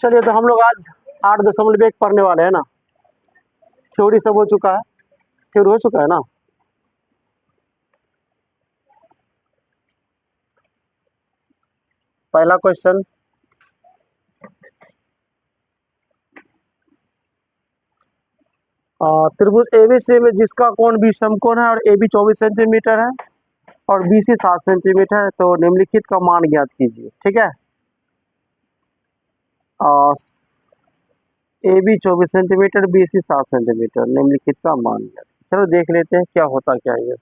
चलिए, तो हम लोग आज 8.1 पढ़ने वाले हैं ना। थ्योरी सब हो चुका है, थ्योरी हो चुका है ना। पहला क्वेश्चन, त्रिभुज एबीसी में जिसका कोण भी समकोण है और AB 24 सेंटीमीटर है और BC 7 सेंटीमीटर है, तो निम्नलिखित का मान ज्ञात कीजिए। ठीक है, AB 24 सेंटीमीटर, BC 7 सेंटीमीटर, निम्नलिखित का मान ज्ञात। चलो देख लेते हैं क्या होता क्या है।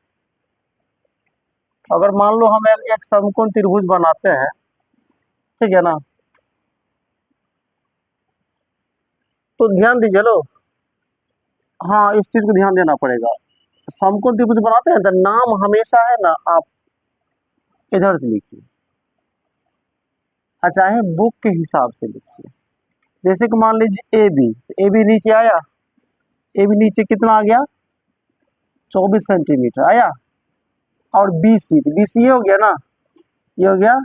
अगर मान लो हम एक समकोण त्रिभुज बनाते हैं, ठीक है ना, तो ध्यान दीजिए लो। हाँ, इस चीज को ध्यान देना पड़ेगा। समकोण त्रिभुज बनाते हैं तो नाम हमेशा है ना, आप इधर से लिखिए, चाहे बुक के हिसाब से लिखिए। जैसे कि मान लीजिए AB नीचे आया, AB नीचे कितना आ गया, 24 सेंटीमीटर आया। और BC हो गया ना, ये हो गया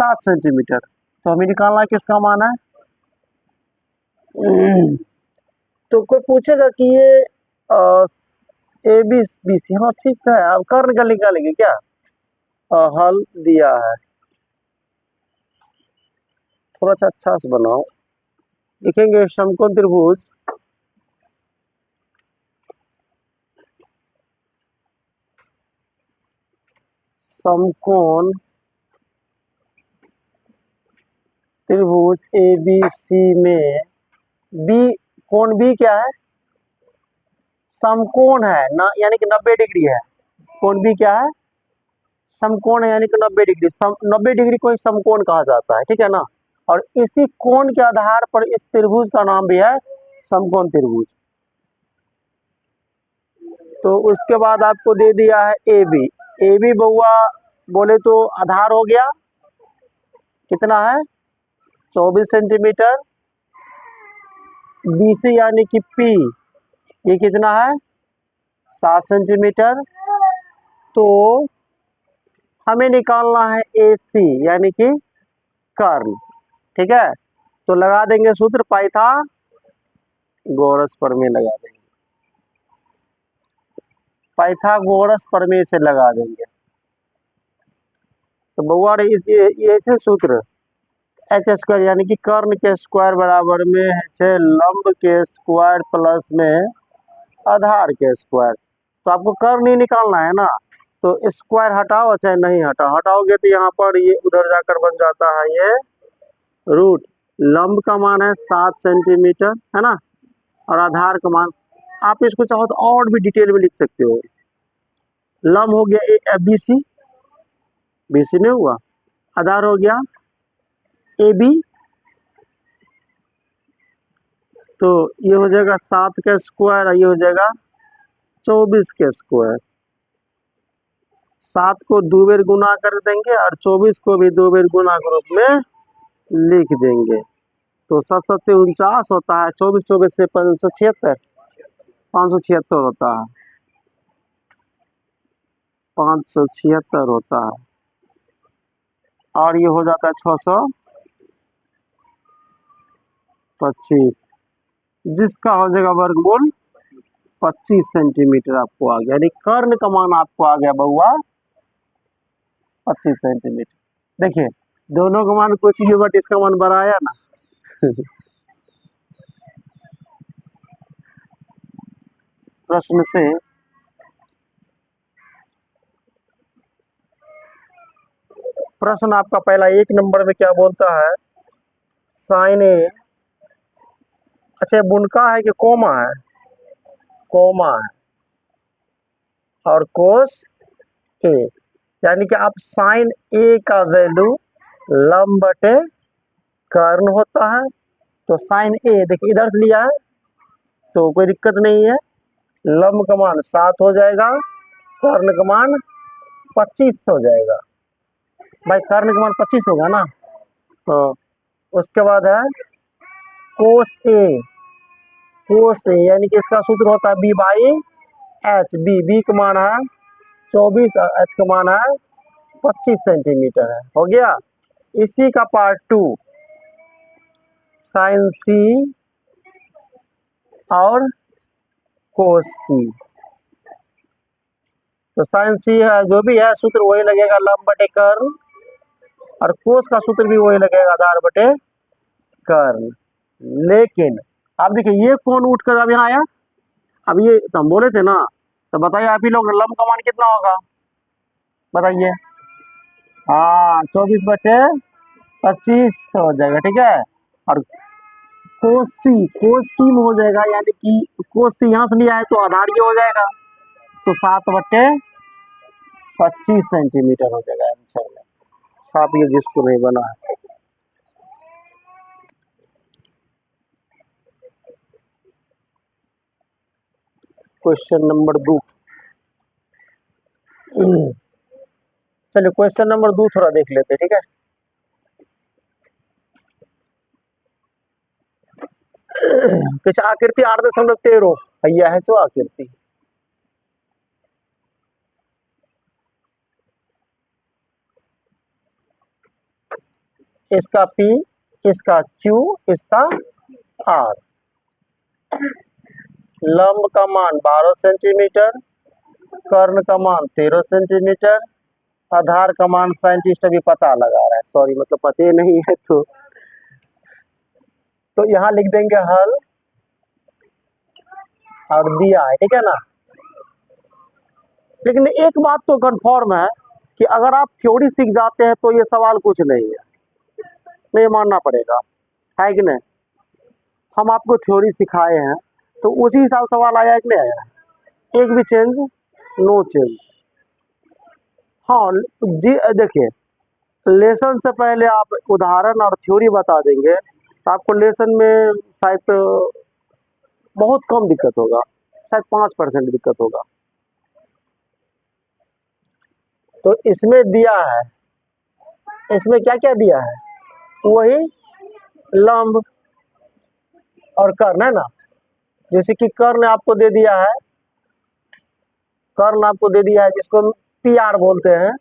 7 सेंटीमीटर। तो हमें निकालना है किसका मान है। तो कोई पूछेगा कि ये ABC, हाँ ठीक है, अब कर्ण का निकालेंगे क्या। हल दिया है, थोड़ा सा अच्छा से बनाओ। लिखेंगे समकोण त्रिभुज समकोण त्रिभुज ABC में कोण B क्या है, समकोण है ना, यानी कि 90 डिग्री है। कोण B क्या है, समकोण है, यानी कि 90 डिग्री। 90 डिग्री को ही समकोण कहा जाता है, ठीक है ना। और इसी कोण के आधार पर इस त्रिभुज का नाम भी है समकोण त्रिभुज। तो उसके बाद आपको दे दिया है AB बउआ बोले तो आधार हो गया, कितना है, 24 सेंटीमीटर। BC यानी कि P, ये कितना है, 7 सेंटीमीटर। तो हमें निकालना है AC यानी कि कर्ण। ठीक है, तो लगा देंगे सूत्र पाइथागोरस प्रमेय लगा देंगे, पाइथागोरस प्रमेय से लगा देंगे। तो बउआ ये ऐसे सूत्र H² यानी कि कर्ण के स्क्वायर बराबर में है लंब के स्क्वायर प्लस में आधार के स्क्वायर। तो आपको कर्ण ही निकालना है ना, तो स्क्वायर हटाओ चाहे नहीं हटाओगे तो यहाँ पर ये उधर जाकर बन जाता है ये रूट। लंब का मान है 7 सेंटीमीटर, है ना, और आधार का मान, आप इसको चाहो तो और भी डिटेल में लिख सकते हो। लंब हो गया BC नहीं हुआ, आधार हो गया AB, तो ये हो जाएगा 7 का स्क्वायर, ये हो जाएगा 24 के स्क्वायर। 7 को 2 बार गुना कर देंगे और 24 को भी 2 बार गुना के रूप में लिख देंगे। तो 7 7 49 होता है, 24 24 से 576 होता है, 576 होता है। और ये हो जाता है 625, जिसका हो जाएगा वर्गमूल 25 सेंटीमीटर आपको आ गया, यानी कर्ण का मान आपको आ गया बउआ 25 सेंटीमीटर। देखिए दोनों का मान कुछ ही, बट इसका मान बड़ा आया ना। प्रश्न से प्रश्न आपका पहला 1 नंबर में क्या बोलता है, साइन ए, अच्छा बुनका है कि कोमा है, कोमा है, और कोस ए, यानी कि आप साइन ए का वैल्यू लंब बटे कर्ण होता है। तो साइन ए देखिए इधर से लिया है तो कोई दिक्कत नहीं है, लंब का मान 7 हो जाएगा, कर्ण का मान 25 हो जाएगा। भाई कर्ण का मान 25 होगा ना। तो उसके बाद है कोस ए, यानी कि इसका सूत्र होता है B/H। बी का मान है 24 और H का मान है 25 सेंटीमीटर है, हो गया। इसी का पार्ट 2 साइन सी और कोस सी। तो साइन सी जो भी है सूत्र वही लगेगा लंब बटे कर्ल, और कोस का सूत्र भी वही लगेगा आधार बटे कर्ल। लेकिन अब देखिए ये कौन उठकर अब यहाँ आया, अब ये तो हम बोले थे ना, तो बताइए आप ही लोग लंब का मान कितना होगा बताइए। हाँ 24/25 हो जाएगा, ठीक है। और कोसी में हो जाएगा, यानी कि कोसी यहाँ से लिया है तो आधार ये हो जाएगा, तो 7/25 सेंटीमीटर हो जाएगा आंसर में। छापिए जिसको नहीं बना है। Question number 2। चलिए क्वेश्चन नंबर 2 थोड़ा देख लेते, ठीक है। कुछ आकृति 8.13 भैया है जो आकृति, इसका P, इसका Q, इसका R। लंब का मान 12 सेंटीमीटर, कर्ण का मान 13 सेंटीमीटर, आधार का मान साइंटिस्ट अभी पता लगा रहा है, सॉरी मतलब पता नहीं है, तो यहाँ लिख देंगे हल और दिया है, ठीक है ना। लेकिन एक बात तो कंफर्म है कि अगर आप थ्योरी सीख जाते हैं तो ये सवाल कुछ नहीं है, नहीं मानना पड़ेगा, है कि नहीं। हम आपको थ्योरी सिखाए हैं तो उसी हिसाब सवाल आया कि नहीं आया, एक भी चेंज, नो चेंज। हाँ जी देखिए, लेसन से पहले आप उदाहरण और थ्योरी बता देंगे तो आपको लेसन में शायद बहुत कम दिक्कत होगा, शायद 5% दिक्कत होगा। तो इसमें दिया है, इसमें क्या क्या दिया है, वही लंब और कर्ण है ना। जैसे कि कर्ण आपको दे दिया है, कर्ण आपको दे दिया है जिसको हम PR बोलते हैं,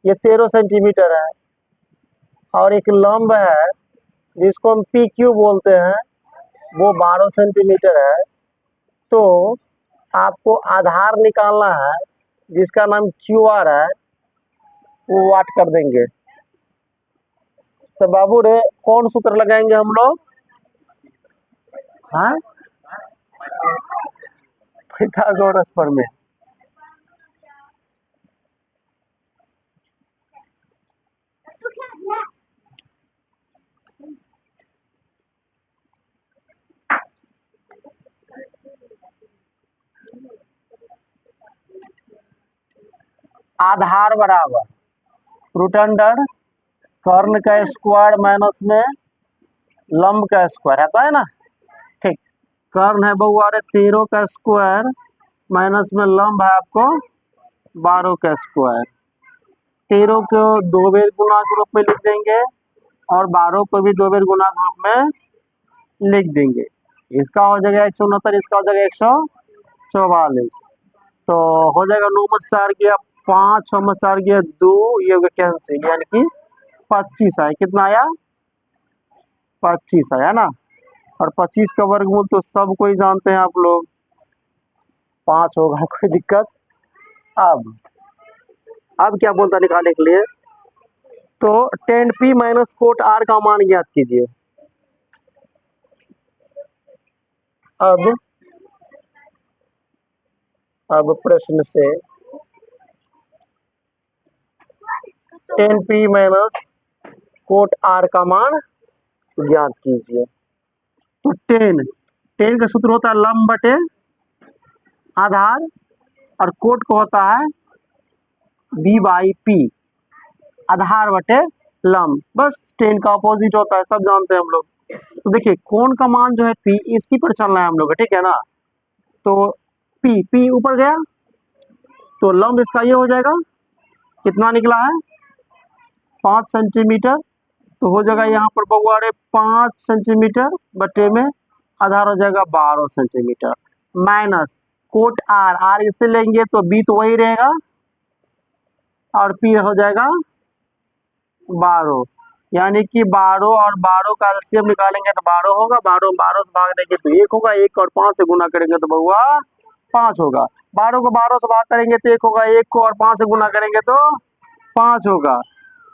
ये 13 सेंटीमीटर है, और एक लंब है जिसको हम PQ बोलते हैं, वो 12 सेंटीमीटर है। तो आपको आधार निकालना है जिसका नाम QR है, वो वाट कर देंगे। तो बाबू रे कौन सूत्र लगाएंगे हम लोग, हाँ पाइथागोरस प्रमेय। आधार बराबर रूट अंडर कर्ण का स्क्वायर माइनस में लंब का स्क्वायर रहता है ना, ठीक। कर्ण है बउआ रे 13 का स्क्वायर माइनस में लंब है आपको 12 का स्क्वायर। 13 को 2 बेर गुणा के रूप में लिख देंगे और 12 को भी 2 बेर गुणा के रूप में लिख देंगे। इसका हो जाएगा 169, इसका हो जाएगा 144। तो हो जाएगा 9 में 4 गया 5, 6 में 4 गया 2, ये हो गया कैंसिल, यानी कि 25 आया। कितना आया, 25 आया ना। और 25 का वर्गमूल तो सब कोई जानते हैं आप लोग, 5 होगा, कोई दिक्कत। अब क्या बोलता निकालने के लिए, तो tan P minus cot R का मान ज्ञात कीजिए। अब प्रश्न से tan P minus cot R का मान ज्ञात कीजिए। तो tan का सूत्र होता है लंब बटे आधार, और कोट को होता है B/P, आधार बटे लंब, बस tan का अपोजिट होता है, सब जानते हैं हम लोग। तो देखिए कोण का मान जो है P, इसी पर चलना है हम लोग, ठीक है ना। तो P ऊपर गया तो लंब इसका ये हो जाएगा, कितना निकला है 5 सेंटीमीटर, तो हो जाएगा यहाँ पर बउआ रे 5 सेंटीमीटर बटे में आधार हो जाएगा 12 सेंटीमीटर, माइनस कोट R इससे लेंगे तो B तो वही रहेगा और P हो जाएगा 12, यानी कि 12 और 12 का एलसीएम निकालेंगे तो 12 होगा, 12 12 से भाग देंगे तो 1 होगा, 1 और 5 से गुना करेंगे तो बउआ 5 होगा। 12 को 12 से भाग करेंगे तो 1 होगा, 1 को और 5 से गुना करेंगे तो 5 होगा,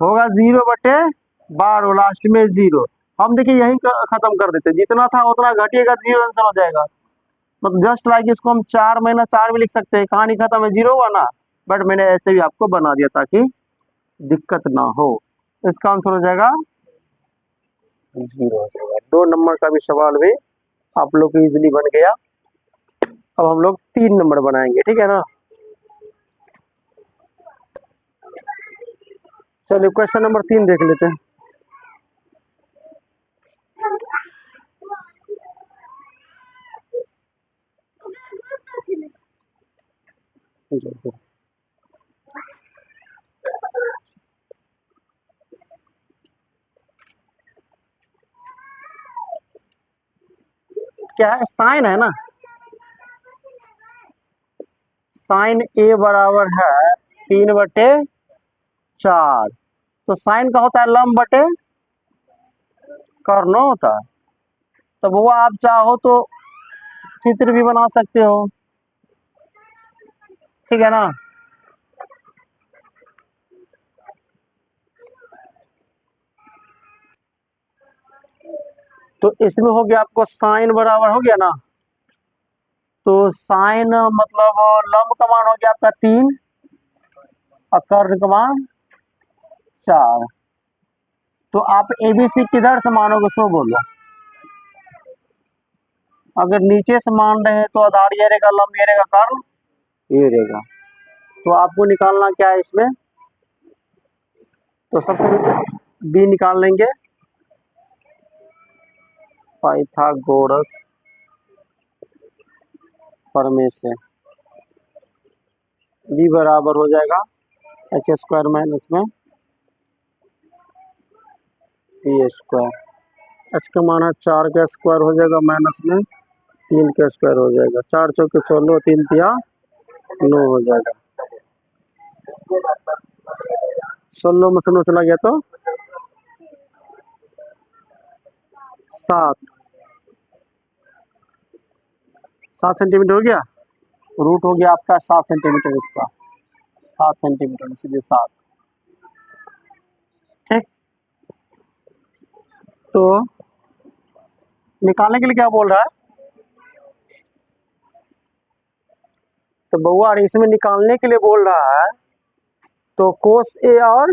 होगा 0/12, लास्ट में 0। हम देखिए यही खत्म कर देते, जितना था उतना घटिएगा, 0 आंसर हो जाएगा। मतलब जस्ट लाइक इसको हम 4 - 4 भी लिख सकते हैं, कहानी खत्म है, 0 हुआ ना। बट मैंने ऐसे भी आपको बना दिया ताकि दिक्कत ना हो। इसका आंसर हो जाएगा 0 हो जाएगा। 2 नंबर का भी सवाल भी आप लोग को इजीली बन गया। अब हम लोग 3 नंबर बनाएंगे, ठीक है ना। चलिए क्वेश्चन नंबर 3 देख लेते हैं। क्या है, साइन है ना, साइन ए बराबर है 3/4। तो साइन का होता है लंब बटे कर्ण होता है। तो वो आप चाहो तो चित्र भी बना सकते हो, ठीक है ना। तो इसमें हो गया आपको साइन बराबर हो गया ना, तो साइन मतलब लंब का मान हो गया आपका 3 और कर्ण का मान 4। तो आप एबीसी किधर से मानोगे सो बोलो। अगर नीचे से मान रहे हैं तो आधार ये रहेगा, लंब ये रहेगा, कर्ण ये रहेगा। तो आपको निकालना क्या है इसमें, तो सबसे बी निकाल लेंगे, पाइथागोरस प्रमेय से। बी बराबर हो जाएगा h² माइनस में p²। h का मान 4 का स्क्वायर हो जाएगा, माइनस में 3 का स्क्वायर हो जाएगा। 4 × 4 = 16, 3 × 3 = 9 हो जाएगा। 16 में से 9 चला गया तो 7 सेंटीमीटर हो गया। रूट हो गया आपका 7 सेंटीमीटर, इसका 7 सेंटीमीटर, सीधे 7। ठीक, तो निकालने के लिए क्या बोल रहा है, तो बउआ इसमें निकालने के लिए बोल रहा है तो कोस ए और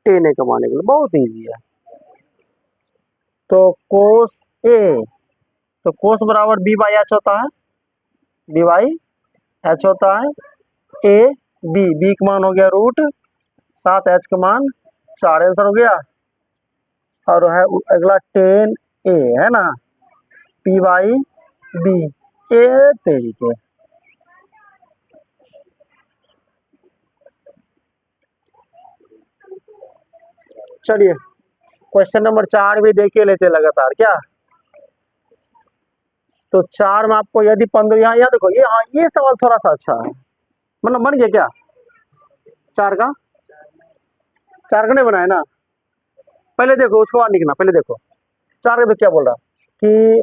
टेन ए कमाने के लिए बहुत इजी है। तो कोस ए, तो कोस बराबर b/h होता है, b/h होता है, ए बी का मान हो गया √7, h का मान 4, आंसर हो गया। और है अगला टेन ए है ना, p/b, ए तरीके। चलिए क्वेश्चन नंबर 4 भी देखिए लेते लगातार क्या। तो 4 में आपको यदि 15, यहाँ देखो ये, हाँ ये सवाल थोड़ा सा अच्छा है, मतलब बन गया क्या 4 का, 4 का नहीं बनाया ना। पहले देखो उसके बाद लिखना, पहले देखो 4 का क्या बोल रहा कि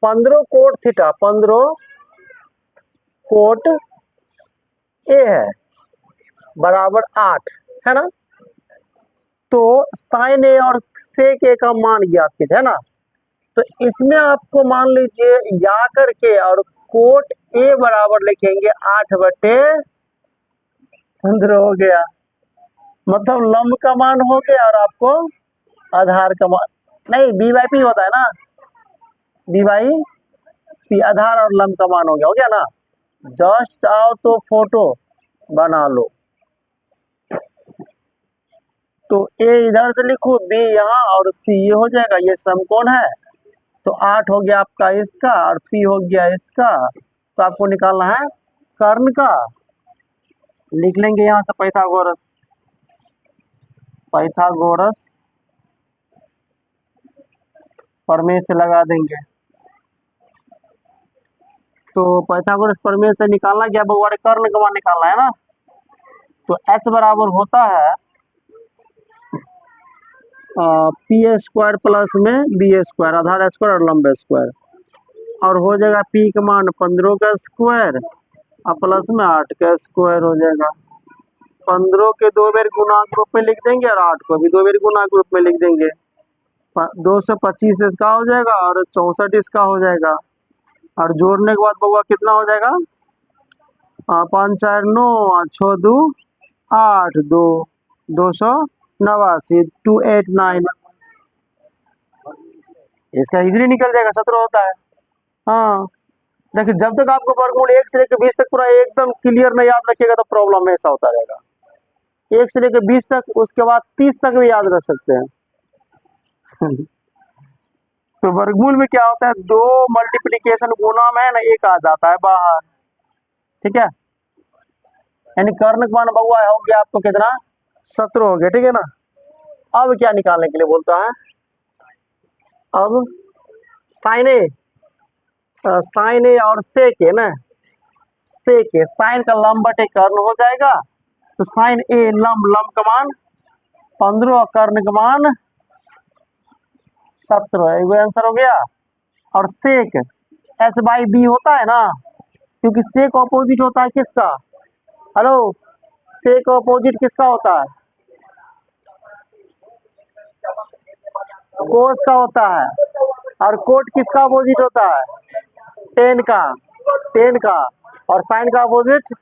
15 कोट थीटा, 15 कोट ए है बराबर 8 है ना। तो साइन ए और सेक ए का मान ज्ञात कीजिए है ना। तो इसमें आपको मान लीजिए या करके और कोट ए बराबर लिखेंगे 8/15 हो गया, मतलब लंब का मान हो गया और आपको आधार का मान, नहीं b/p होता है ना, b/p आधार और लंब का मान हो गया ना। जस्ट आओ तो फोटो बना लो, तो ए इधर से लिखो, बी यहाँ और सी ये हो जाएगा, ये समकोण है। तो 8 हो गया आपका इसका और p हो गया इसका। तो आपको निकालना है कर्ण का, लिख लेंगे यहाँ से पाइथागोरस, पाइथागोरस प्रमेय से लगा देंगे। तो पाइथागोरस प्रमेय से निकालना क्या बउआ, कर्ण का मान निकालना है ना। तो h बराबर होता है पी स्क्वायर प्लस में बी स्क्वायर, आधार स्क्वायर और लंब स्क्वायर, और हो जाएगा पी का मान 15 का स्क्वायर और प्लस में 8 का स्क्वायर हो जाएगा। 15 के 2 बार गुणांक रूप में लिख देंगे और 8 को भी 2 बार गुणांक रूप में लिख देंगे। 225 इसका हो जाएगा और 64 इसका हो जाएगा, और जोड़ने के बाद बउआ कितना हो जाएगा, 5 4 9 6 2 8 2 289 289, इसका इजीली निकल जाएगा, 17 होता है। हाँ देखिए, जब तक आपको वर्गमूल 1 से लेकर 20 तक पूरा एकदम क्लियर में याद रखिएगा तो प्रॉब्लम ऐसा होता रहेगा। 1 से लेकर 20 तक, उसके बाद 30 तक भी याद रख सकते हैं। तो वर्गमूल में क्या होता है, 2 मल्टीप्लीकेशन गुना में है ना 1 आ जाता है बाहर, ठीक है। यानी कर्ण का मान बउआ हो गया आपको कितना, 17 हो गया, ठीक है ना। अब क्या निकालने के लिए बोलता है, अब साइन ए, साइन ए और सेक ए ना, सेक ए, साइन का लंब बटे कर्ण हो जाएगा, तो साइन ए लंब, लंब का मान 15 और कर्ण का मान 17, एक आंसर हो गया। और सेक एच बाई बी होता है ना, क्योंकि सेक ऑपोजिट होता है किसका, हेलो, सेक ऑपोजिट किसका होता है, कोस का होता है, और कोट किसका अपोजिट होता है, टेन का, टेन का, और साइन का अपोजिट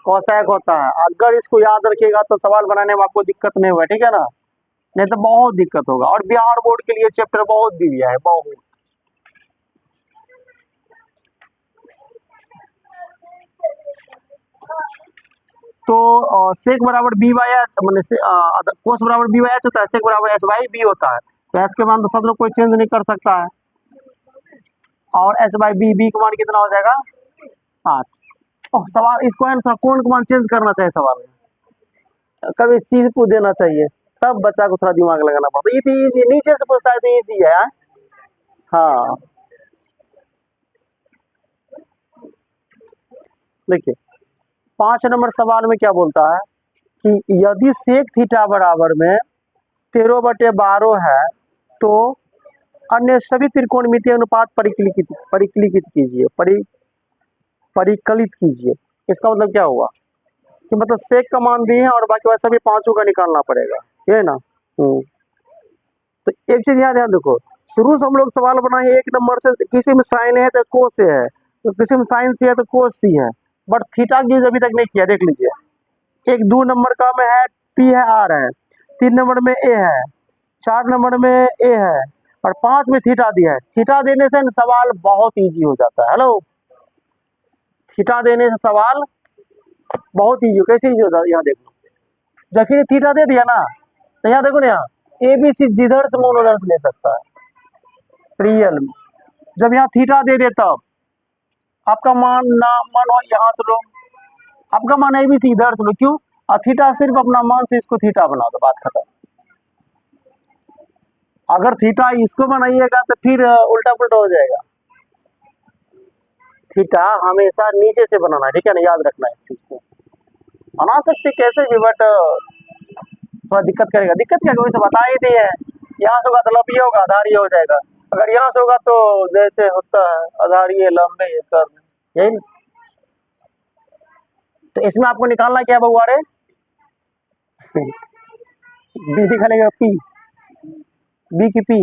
कोसेक होता है। अगर इसको याद रखिएगा तो सवाल बनाने में आपको दिक्कत नहीं होगा, ठीक है ना, नहीं तो बहुत दिक्कत होगा। और बिहार बोर्ड के लिए चैप्टर बहुत दिया है, बहुत। तो सेक बराबर बी बाई एच, मैंने कोस बराबर बी बाई एच होता है, सेक बराबर एच बाई बी होता है, तो एच के मान तो सब लोग कोई चेंज नहीं कर सकता है, और एच बाई बी, बी का मान कितना हो जाएगा 8। ओह, सवाल इसको है ना कौन का मान चेंज करना चाहिए सवाल में, कभी इस चीज को देना चाहिए, तब बच्चा को थोड़ा दिमाग लगाना पड़ता है। ये तो नीचे से पूछता है तो इजी है। हाँ देखिए, 5 नंबर सवाल में क्या बोलता है कि यदि सेक थीटा बराबर में 13/12 है तो अन्य सभी त्रिकोणमितीय अनुपात परिकलित कीजिए, परिकलित कीजिए। इसका मतलब क्या हुआ कि मतलब सेक का मान दिए हैं और बाकी वैसे भी पांचों का निकालना पड़ेगा, ये ना। तो एक चीज यहाँ ध्यान देखो, शुरू से हम लोग सवाल बनाए 1 नंबर से, किसी में साइन है तो कोस से है, तो किसी में साइन सी है तो कोस सी है, बट थीटा की यूज अभी तक नहीं किया, देख लीजिए। 2 नंबर का में है पी है, आर है, 3 नंबर में ए है, 4 नंबर में ए है, और 5 में थीटा दिया है। थीटा देने से सवाल बहुत इजी हो जाता है। हेलो, थीटा देने से सवाल बहुत इजी, कैसे इजी होता है, यहाँ देखो, जबकि थीटा दे दिया ना, तो यहाँ देखो ना, यहाँ ए बी सी जिधर से मन उधर से ले सकता है रियल में। जब यहाँ थीटा दे दे तब आपका मान ना मान हो यहाँ से लो, आपका मान ए बी सी इधर से लो, क्यों, और थीटा सिर्फ अपना मान से इसको थीटा बना दो, बात खत्म। अगर थीटा इसको बनाइएगा तो फिर उल्टा पुल्टा हो जाएगा। थीटा हमेशा नीचे से बनाना है, ठीक है ना, याद रखना है इस चीज को। बना सकते कैसे भी, बट थोड़ा दिक्कत करेगा। दिक्कत क्या, कोई से बता ही दिए है, यहाँ से होगा तो लंबी होगा, आधारी हो जाएगा, अगर यहाँ से होगा तो जैसे होता है आधारी लंबे कर, यही। तो इसमें आपको निकालना क्या है बउआरे, बी निकालेगा पी, बी की पी,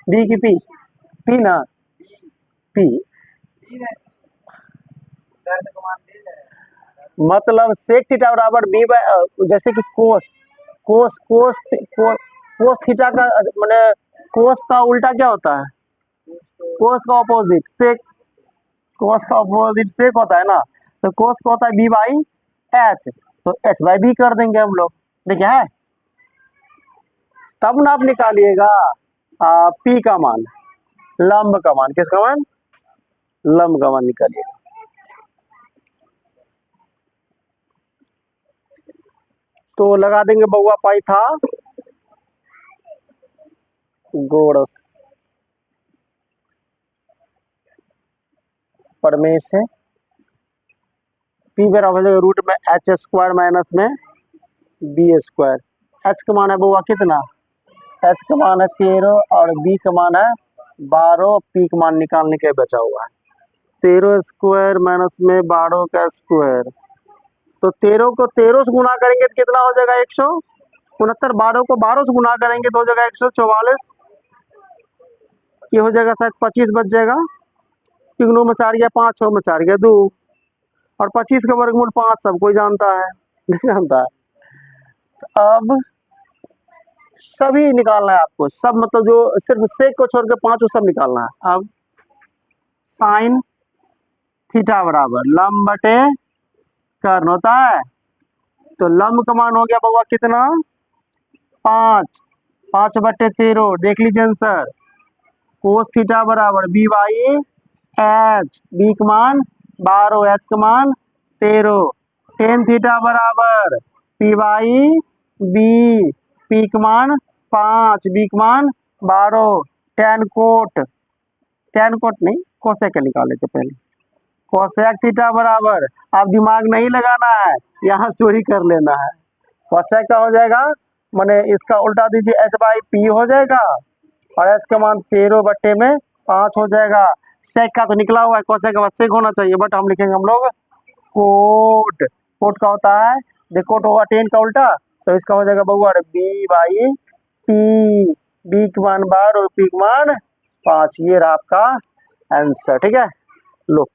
बी की पी, पी ना, पी मतलब सेक थीटा बराबर बी बाय, जैसे कि कोस, कोस कोस कोस थीटा का मैंने, कोस का उल्टा क्या होता है, कोस का ऑपोजिट सेक, कोस का ऑपोजिट सेक होता है ना, तो कोस का होता है बी बाई एच, तो एच बाई बी कर देंगे हम लोग, देखिए है, तब ना आप निकालिएगा पी का मान, लंब का मान, किसका मान, लंब का मान निकालिएगा। तो लगा देंगे बउआ पाई था गोरस परमेश है, पी बराबर रूट में एच स्क्वायर माइनस में बी स्क्वायर, एच का मान है बुआ कितना, एच का मान है 13 और बी का मान है 12, पी का मान निकालने के बचा हुआ है 13 स्क्वायर माइनस में 12 का स्क्वायर। तो 13 को 13 से गुना करेंगे तो कितना हो जाएगा 169, 12 को 12 से गुना करेंगे तो हो जाएगा 144, ये हो जाएगा शायद 25 बच जाएगा, क्योंकि 9 में 4 गया 5, 6 में 4 गया 2, और 25 का वर्गमूल 5 सब कोई जानता है, नहीं जानता है। तो अब सभी निकालना है आपको, सब मतलब जो सिर्फ सेक को छोड़ के 5 सब निकालना है। अब साइन थीटा बराबर लंब बटे कर्ण होता है, तो लंब का मान हो गया बउआ कितना 5, 5 बटे 13, देख लीजिए आंसर। कोस थीटा बराबर बी बाई एच, बी का मान 12, एच का मान 13, टेन थीटा बराबर पी बाई बी, पी का मान 5, बी का मान 12, टेन कोट नहीं कोसेक का निकाल लेते पहले, कोसेक थीटा बराबर, आप दिमाग नहीं लगाना है, यहाँ चोरी कर लेना है। कोसेक का हो जाएगा माने इसका उल्टा दीजिए एच बाई पी हो जाएगा, और एच का मान 13 बट्टे में 5 हो जाएगा। सेक का तो निकला हुआ है, कोसेक का बाद सेक होना चाहिए, बट हम लिखेंगे हम लोग कोट। कोट का होता है देखो, कोट होगा टेन का उल्टा, तो इसका हो जाएगा बउआ बी बाई पी, बी का मान 12 और पी का मान 5, ये रहा आपका आंसर। ठीक है, लो